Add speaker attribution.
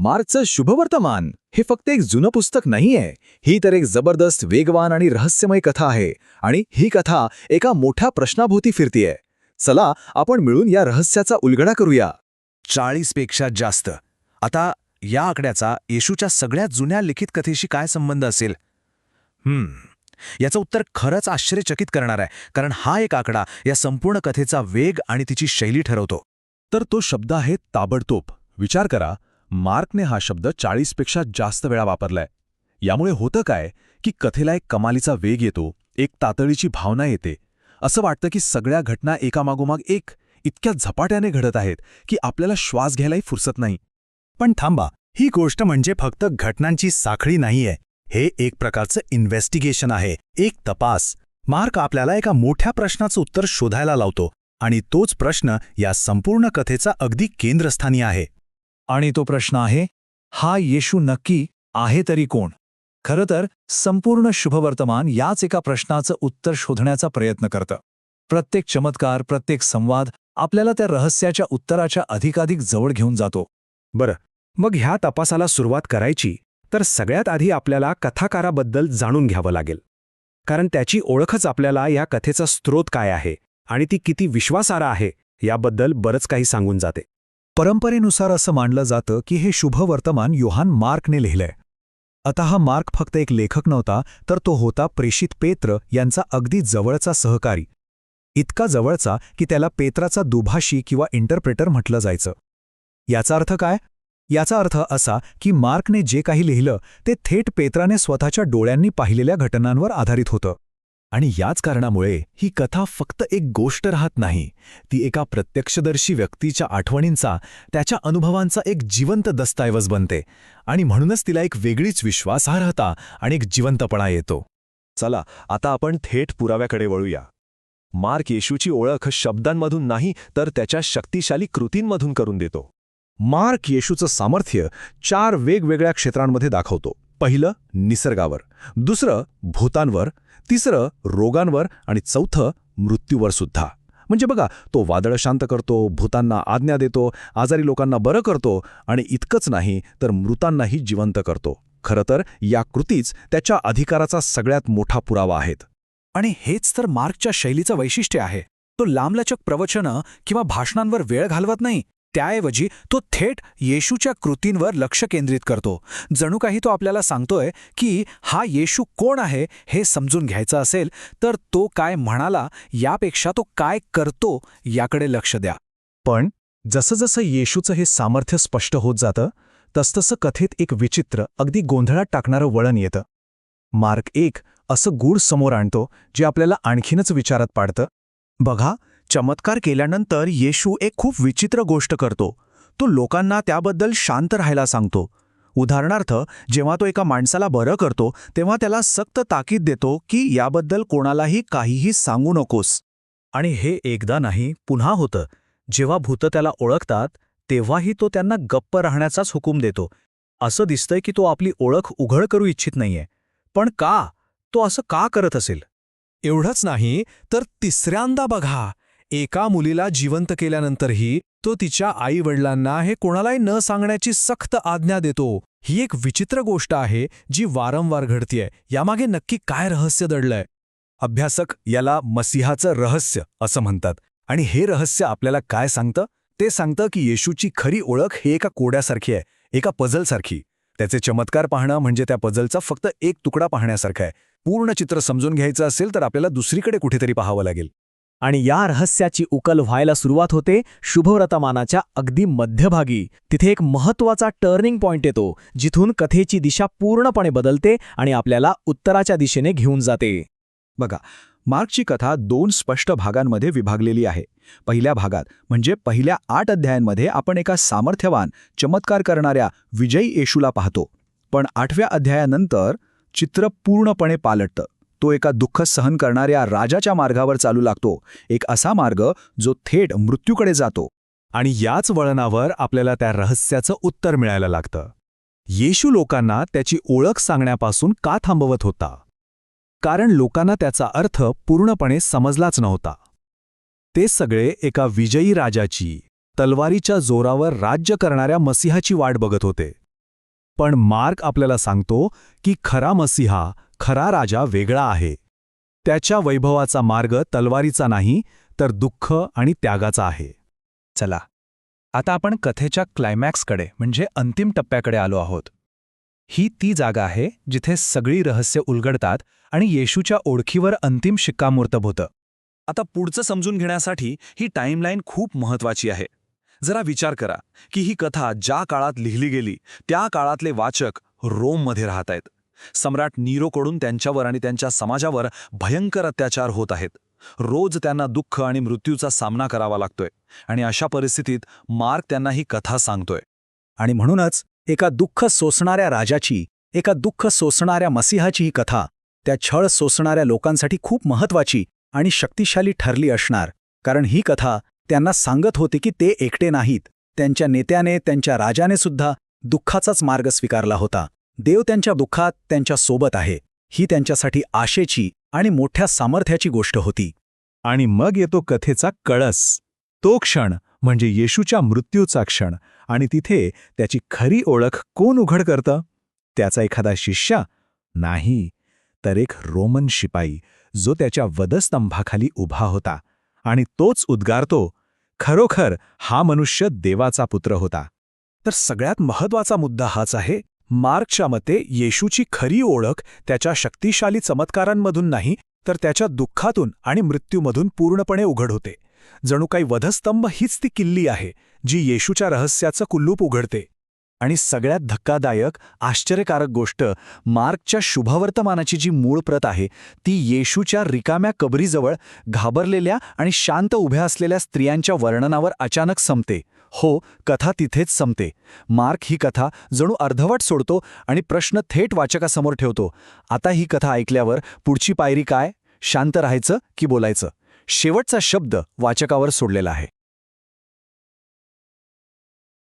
Speaker 1: मार्कचं शुभवर्तमान हे फक्त एक जुनं पुस्तक नाहीये, ही तर एक जबरदस्त वेगवान आणि रहस्यमय कथा आहे. आणि ही कथा एका मोठ्या प्रश्नाभोवती फिरतीये. चला आपण मिळून या रहस्याचा उलगडा करूया.
Speaker 2: 40 पेक्षा जास्त. आता या आकड्याचा येशूच्या सगळ्यात जुन्या लिखित कथेशी काय संबंध असेल? याचं उत्तर खरंच आश्चर्यचकित करणार आहे, कारण हा एक आकडा या संपूर्ण कथेचा वेग आणि तिची शैली ठरवतो.
Speaker 3: तर तो शब्द आहे ताबडतोब. विचार करा, मार्कने हा शब्द 40 पेक्षा जास्त वेळा वापरलाय. यामुळे होतं काय की कथेला एक कमालीचा वेग येतो, एक तातडीची भावना येते. असं वाटतं की सगळ्या घटना एकामागोमाग एक इतक्या झपाट्याने घडत आहेत की आपल्याला श्वास घ्यायलाही फुरसत नाही.
Speaker 4: पण थांबा, ही गोष्ट म्हणजे फक्त घटनांची साखळी नाहीये. हे एक प्रकारचं इन्व्हेस्टिगेशन आहे, एक तपास. मार्क आपल्याला एका मोठ्या प्रश्नाचं उत्तर शोधायला लावतो, आणि तोच प्रश्न या संपूर्ण कथेचा अगदी केंद्रस्थानी आहे.
Speaker 1: आणि तो प्रश्न आहे, हा येशू नक्की आहे तरी कोण? खरं तर संपूर्ण शुभवर्तमान याच एका प्रश्नाचं उत्तर शोधण्याचा प्रयत्न करतं. प्रत्येक चमत्कार, प्रत्येक संवाद आपल्याला त्या रहस्याच्या उत्तराच्या अधिकाधिक जवळ घेऊन जातो.
Speaker 4: बरं, मग ह्या तपासाला सुरुवात करायची तर सगळ्यात आधी आपल्याला कथाकाराबद्दल जाणून घ्यावं लागेल. कारण त्याची ओळखच आपल्याला या कथेचा स्रोत काय आहे आणि ती किती विश्वासार्ह आहे याबद्दल बरंच काही सांगून जाते.
Speaker 3: परंपरेनुसार असं मानलं जातं की हे शुभवर्तमान योहान मार्कने लिहिलंय. आता हा मार्क फक्त एक लेखक नव्हता, तर तो होता प्रेषित पेत्र यांचा अगदी जवळचा सहकारी. इतका जवळचा की त्याला पेत्राचा दुभाषी किंवा इंटरप्रेटर म्हटलं जायचं. याचा अर्थ काय? याचा अर्थ असा की मार्कने जे काही लिहिलं ते थेट पेत्राने स्वतःच्या डोळ्यांनी पाहिलेल्या घटनांवर आधारित होतं. आणि याच कारणामुळे ही कथा फक्त एक गोष्ट राहत नाही, ती एका प्रत्यक्षदर्शी व्यक्तीच्या आठवणींचा, त्याच्या अनुभवांचा एक जिवंत दस्तऐवज बनते. आणि म्हणूनच तिला एक वेगळीच विश्वासार्हता आणि एक जिवंतपणा येतो.
Speaker 5: चला आता आपण थेट पुराव्याकडे वळूया. मार्क येशूची ओळख शब्दांमधून नाही, तर त्याच्या शक्तिशाली कृतींमधून करून देतो.
Speaker 3: मार्क येशूचं सामर्थ्य 4 वेगवेगळ्या क्षेत्रांमध्ये दाखवतो. पहिलं निसर्गावर, दुसरं भूतांवर, तिसरं रोगांवर आणि चौथं मृत्यूवर सुद्धा. म्हणजे बघा, तो वादळ शांत करतो, भूतांना आज्ञा देतो, आजारी लोकांना बरं करतो आणि इतकंच नाही तर मृतांनाही जिवंत करतो. खरं तर या कृतीच त्याच्या अधिकाराचा सगळ्यात मोठा पुरावा आहेत.
Speaker 1: आणि हेच तर मार्कच्या शैलीचं वैशिष्ट्य आहे. तो लांबलचक प्रवचनं किंवा भाषणांवर वेळ घालवत नाही. त्याऐवजी तो थेट येशूच्या कृतींवर लक्ष केंद्रित करतो. जणू काही तो आपल्याला सांगतोय की हा येशू कोण आहे हे समजून घ्यायचं असेल तर तो काय म्हणाला यापेक्षा तो काय करतो याकडे लक्ष द्या.
Speaker 3: पण जसं येशूचं हे सामर्थ्य स्पष्ट होत जातं, तसतसं कथेत एक विचित्र, अगदी गोंधळात टाकणारं वळण येतं. मार्क 1 असं गूढ समोर आणतो जे आपल्याला आणखीनच विचारात पाडतं.
Speaker 4: बघा, चमत्कार केल्यानंतर येशू एक खूप विचित्र गोष्ट करतो. तो लोकांना त्याबद्दल शांत राहायला सांगतो. उदाहरणार्थ, जेव्हा तो एका माणसाला बरं करतो तेव्हा त्याला सक्त ताकीद देतो की याबद्दल कोणालाही काहीही सांगू नकोस.
Speaker 3: आणि हे एकदा नाही, पुन्हा होतं. जेव्हा भूतं त्याला ओळखतात तेव्हाही तो त्यांना गप्प राहण्याचाच हुकूम देतो. असं दिसतंय की तो आपली ओळख उघड करू इच्छित नाहीये. पण का? तो असं का करत असेल?
Speaker 6: एवढंच नाही तर तिसऱ्यांदा बघा, एका मुलीला जिवंत केल्यानंतरही तो तिच्या आई-वडिलांना हे कोणालाही न सांगण्याची सक्त आज्ञा देतो. ही एक विचित्र गोष्ट आहे जी वारंवार घडतीये. यामागे नक्की काय रहस्य दडलंय?
Speaker 4: अभ्यासक याला मसीहाचं रहस्य असं म्हणतात. आणि हे रहस्य आपल्याला काय सांगतं? ते सांगतं की येशूची खरी ओळख ही एका कोड्यासारखी आहे, एका पझलसारखी. त्याचे चमत्कार पाहणं म्हणजे त्या पझलचा फक्त एक तुकडा पाहण्यासारखं आहे. पूर्ण चित्र समजून घ्यायचं असेल तर आपल्याला दुसरीकडे कुठेतरी पाहावं लागेल.
Speaker 7: आणि या रहस्याची उकल व्हायला सुरुवात होते शुभवर्तमानाच्या अगदी मध्यभागी. तिथे एक महत्त्वाचा टर्निंग पॉइंट येतो, जिथून कथेची दिशा पूर्णपणे बदलते आणि आपल्याला उत्तराच्या दिशेने घेऊन जाते.
Speaker 1: बघा, मार्कची कथा 2 स्पष्ट भागांमध्ये विभागलेली आहे. पहिल्या भागात म्हणजे पहिल्या 8 अध्यायांमध्ये आपण एका सामर्थ्यवान, चमत्कार करणाऱ्या विजयी येशूला पाहतो. पण 8व्या अध्यायानंतर चित्र पूर्णपणे पालटतं. तो एका दुःख सहन करणाऱ्या राजाच्या मार्गावर चालू लागतो, एक असा मार्ग जो थेट मृत्यूकडे जातो.
Speaker 3: आणि याच वळणावर आपल्याला त्या रहस्याचं उत्तर मिळायला लागतं. येशू लोकांना त्याची ओळख सांगण्यापासून का थांबवत होता? कारण लोकांना त्याचा अर्थ पूर्णपणे समजलाच नव्हता. ते सगळे एका विजयी राजाची, तलवारीच्या जोरावर राज्य करणाऱ्या मसीहाची वाट बघत होते. पण मार्क आपल्याला सांगतो की खरा मसीहा, खरा राजा वेगळा आहे. त्याच्या वैभवाचा मार्ग तलवारीचा नाही, तर दुःख आणि त्यागाचा आहे.
Speaker 1: चला आता आपण कथेच्या क्लायमॅक्सकडे म्हणजे अंतिम टप्प्याकडे आलो आहोत. ही ती जागा आहे जिथे सगळी रहस्य उलगडतात आणि येशूच्या ओळखीवर अंतिम शिक्कामोर्तब होतं. आता पुढचं समजून घेण्यासाठी ही टाईमलाईन खूप महत्वाची आहे. जरा विचार करा की ही कथा ज्या काळात लिहिली गेली त्या काळातले वाचक रोममध्ये राहत आहेत. सम्राट नीरोकडून त्यांच्यावर आणि त्यांच्या समाजावर भयंकर अत्याचार होत आहेत. रोज त्यांना दुःख आणि मृत्यूचा सामना करावा लागतोय आणि अशा परिस्थितीत मार्क त्यांना ही कथा सांगतोय.
Speaker 3: आणि म्हणूनच एका दुःख सोसणाऱ्या राजाची, एका दुःख सोसणाऱ्या मसीहाची ही कथा त्या छळ सोसणाऱ्या लोकांसाठी खूप महत्वाची आणि शक्तिशाली ठरली असणार. कारण ही कथा त्यांना सांगत होती की ते एकटे नाहीत. त्यांच्या नेत्याने, त्यांच्या राजाने सुद्धा दुःखाचाच मार्ग स्वीकारला होता. देव त्यांच्या दुःखात त्यांच्या सोबत आहे. ही त्यांच्यासाठी आशेची आणि मोठ्या सामर्थ्याची गोष्ट होती.
Speaker 4: आणि मग येतो कथेचा कळस. तो क्षण म्हणजे येशूच्या मृत्यूचा क्षण. आणि तिथे त्याची खरी ओळख कोण उघड करतं? त्याचा एखादा शिष्य? नाही, तर एक रोमन शिपाई जो त्याच्या वधस्तंभाखाली उभा होता. आणि तोच उद्गारतो, खरोखर हा मनुष्य देवाचा पुत्र होता. तर सगळ्यात महत्वाचा मुद्दा हाच आहे. मार्कच्या मते येशूची खरी ओळख त्याच्या शक्तिशाली चमत्कारांमधून नाही, तर त्याच्या दुःखातून आणि मृत्यूमधून पूर्णपणे उघड होते. जणू काही वधस्तंभ हीच ती किल्ली आहे जी येशूच्या रहस्याचं कुलूप उघडते. आणि सगळ्यात धक्कादायक, आश्चर्यकारक गोष्ट, मार्कच्या शुभवर्तमानाची जी मूळ प्रत आहे ती येशूच्या रिकाम्या कबरीजवळ घाबरलेल्या आणि शांत उभ्या असलेल्या स्त्रियांच्या वर्णनावर अचानक संपते. हो, कथा तिथेच संपते. मार्क ही कथा जणू अर्धवट सोडतो आणि प्रश्न थेट वाचकासमोर ठेवतो. आता ही कथा ऐकल्यावर पुढची पायरी काय? शांत राहायचं की बोलायचं? शेवटचा शब्द वाचकावर सोडलेला आहे.